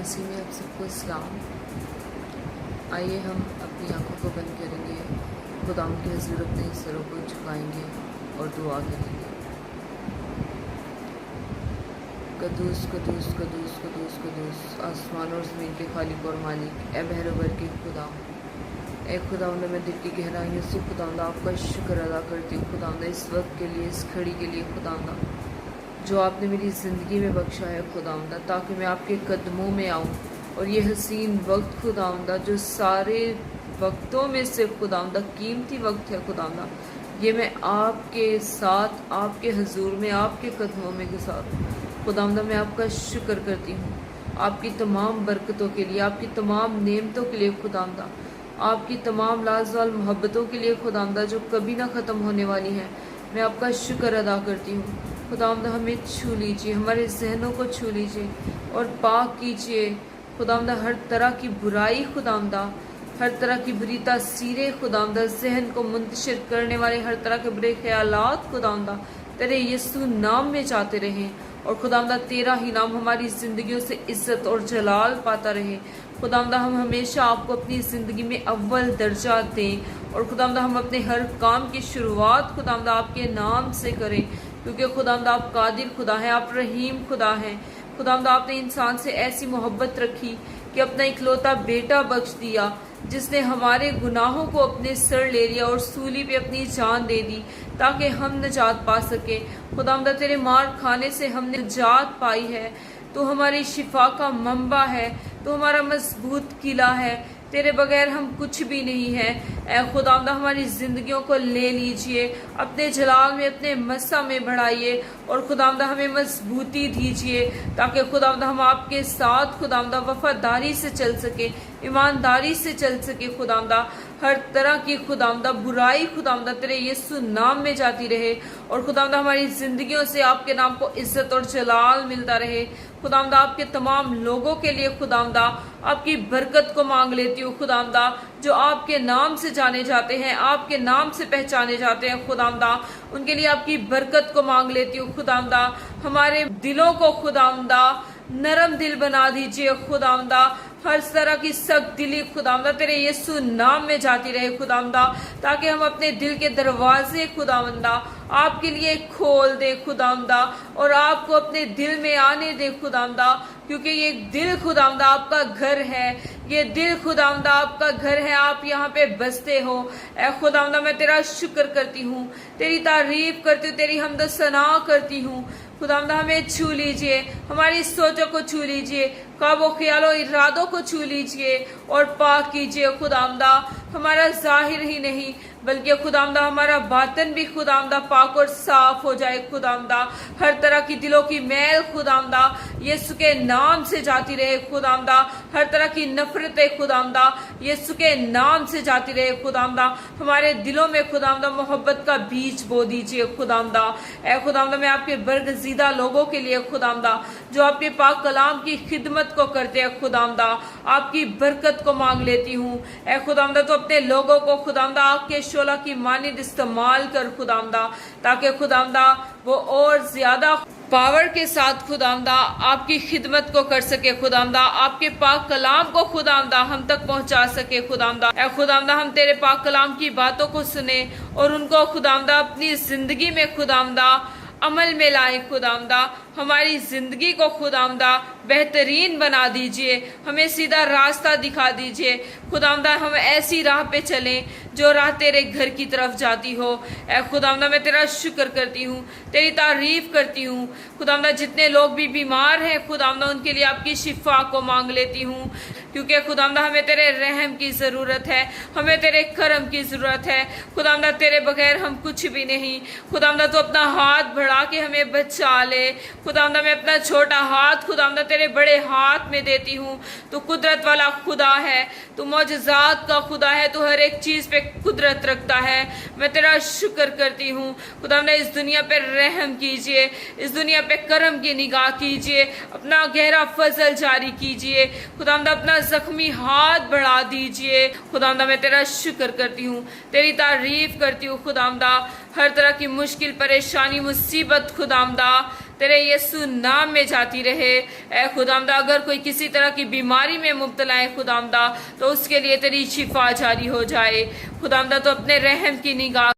मसीह में आप सबको इस्लाम। आइए हम अपनी आंखों को बंद करेंगे, खुदा की हज़ूर अपने सरों को झुकाएंगे और दुआ करेंगे। कदूस कदूस कदूस कदूस कदूस आसमान और ज़मीन के खालिक और मालिक, ए बहरवर के खुदा, ए खुदावंद, मैं दिल की गहराइयों से खुदावंद आपका शुक्र अदा करती हूँ खुदावंद, इस वक्त के लिए, इस घड़ी के लिए खुदावंद, जो आपने मेरी ज़िंदगी में बख्शा है खुदावंद, ताकि मैं आपके कदमों में आऊँ। और ये हसीन वक्त खुदावंद, जो सारे वक्तों में से खुदावंद कीमती वक्त है खुदावंद, ये मैं आपके साथ, आपके हजूर में, आपके कदमों में गुजार। खुदावंद, मैं आपका शुक्र करती हूँ आपकी तमाम बरकतों के लिए, आपकी तमाम नेमतों के लिए खुदावंद, आपकी तमाम लाजवाल मोहब्बतों के लिए खुदावंद, जो कभी ना ख़त्म होने वाली हैं। मैं आपका शुक्र अदा करती हूँ खुदावंद, हमें छू लीजिए, हमारे जहनों को छू लीजिए और पाक कीजिए खुदावंद, हर तरह की बुराई खुदावंद, हर तरह की बुरी तासीरें खुदावंद, जहन को मुंतशिर करने वाले हर तरह के बुरे ख्यालात खुदावंद, तेरे यीशु नाम में जाते रहें। और खुदावंद, तेरा ही नाम हमारी ज़िंदगियों से इज्जत और जलाल पाता रहे। खुदावंद, हम हमेशा आपको अपनी ज़िंदगी में अव्वल दर्जा दें। और खुदावंद, हम अपने हर काम की शुरुआत खुदावंद आपके नाम से करें, क्योंकि खुदावंद आप कादिर खुदा हैं, आप रहीम खुदा हैं। खुदावंद, आपने इंसान से ऐसी मोहब्बत रखी कि अपना इकलौता बेटा बख्श दिया, जिसने हमारे गुनाहों को अपने सर ले लिया और सूली पे अपनी जान दे दी, ताकि हम निजात पा सके। खुदावंद, तेरे मार खाने से हमने निजात पाई है। तो हमारी शिफा का मंबा है, तो हमारा मजबूत किला है, तेरे बगैर हम कुछ भी नहीं है। ऐ खुदावंद, हमारी ज़िंदगियों को ले लीजिए, अपने जलाल में, अपने मस्सा में बढ़ाइए। और खुदावंद, हमें मजबूती दीजिए, ताकि खुदावंद हम आपके साथ खुदावंद वफादारी से चल सके, ईमानदारी से चल सके खुदावंद। हर तरह की खुदावंद बुराई खुदावंद तेरे यीशु नाम में जाती रहे। और खुदावंद, हमारी ज़िंदगियों से आपके नाम को इज्जत और जलाल मिलता रहे। खुदावंद, आपके तमाम लोगों के लिए खुदावंद आपकी बरकत को मांग लेती हूँ खुदावंद, जो आपके नाम से जाने जाते हैं, आपके नाम से पहचाने जाते हैं खुदावंद, उनके लिए आपकी बरकत को मांग लेती हूँ खुदावंद। हमारे दिलों को खुदावंद नरम दिल बना दीजिए खुदावंद, हर तरह की सख्त दिली खुदावंद तेरे यीशु नाम में जाती रहे खुदावंद, ताकि हम अपने दिल के दरवाजे खुदावंद आपके लिए खोल दे खुदावंद, और आपको अपने दिल में आने दे खुदावंद, क्योंकि ये दिल खुदावंद आपका घर है, ये दिल खुदावंद आपका घर है, आप यहाँ पे बसते हो। ऐ खुदावंद, मैं तेरा शुक्र करती हूँ, तेरी तारीफ करती हूँ, तेरी हमद सना करती हूँ खुदावंद। हमें छू लीजिए, हमारी सोचों को छू लीजिए, ख्वाबों ख्यालों इरादों को छू लीजिए और पाक कीजिए खुदावंद। हमारा जाहिर ही नहीं बल्कि खुदावंद हमारा बातन भी खुदावंद पाक और साफ हो जाए खुदावंद। हर तरह की दिलों की मैल खुदावंद यीशु के नाम से जाती रहे खुदावंद, हर तरह की नफरतें खुदावंद यीशु के नाम से जाती रहे खुदावंद। हमारे दिलों में खुदावंद मोहब्बत का बीज बो दीजिए खुदावंद। ऐ खुदावंद, मैं आपके बरगज़ीदा लोगों के लिए खुदावंद, जो आपके पाक कलाम की खिदमत को करते हैं खुदावंद, आपकी बरकत को मांग लेती हूँ। ऐ खुदावंद, तो अपने लोगों को खुदावंद आपके शोला की मानिद इस्तेमाल कर खुदावंद, ताकि खुदावंद वो और ज्यादा पावर के साथ खुदावंद आपकी खिदमत को कर सके खुदावंद, आपके पाक कलाम को खुदावंद हम तक पहुंचा सके खुदावंद। ऐ खुदावंद, हम तेरे पाक कलाम की बातों को सुने और उनको खुदावंद अपनी जिंदगी में खुदावंद अमल में लाए खुदावंद। हमारी जिंदगी को खुदावंद बेहतरीन बना दीजिए, हमें सीधा रास्ता दिखा दीजिए खुदावंद। हम ऐसी राह पे चलें जो राह तेरे घर की तरफ जाती हो। ऐ खुदावंद, मैं तेरा शुक्र करती हूँ, तेरी तारीफ करती हूँ खुदावंद। जितने लोग भी बीमार हैं खुदावंद, उनके लिए आपकी शिफा को मांग लेती हूँ, क्योंकि खुदावंद हमें तेरे रहम की ज़रूरत है, हमें तेरे करम की ज़रूरत है खुदावंद। तेरे बगैर हम कुछ भी नहीं खुदावंद। तो अपना हाथ बढ़ा के हमें बचा ले खुदावंद। मैं अपना छोटा हाथ खुदावंद तेरे बड़े हाथ में देती हूँ। तू कुदरत वाला खुदा है, तू मौजज़ात का खुदा है, तू हर एक चीज़ पे कुदरत रखता है। मैं तेरा शुक्र करती हूँ खुदावंद। इस दुनिया पे रहम कीजिए, इस दुनिया पे करम की निगाह कीजिए, अपना गहरा फजल जारी कीजिए खुदावंद, अपना जख्मी हाथ बढ़ा दीजिए खुदावंद। मैं तेरा शुक्र करती हूँ, तेरी तारीफ करती हूँ खुदावंद। हर तरह की मुश्किल, परेशानी, मुसीबत खुदावंद تیرے یسوع نام میں جاتی رہے۔ اے خداوندہ اگر کوئی کسی طرح کی بیماری میں مبتلا ہے خداوندہ تو اس کے لیے تیری شفا جاری ہو جائے۔ خداوندہ تو اپنے رحم کی نگاہ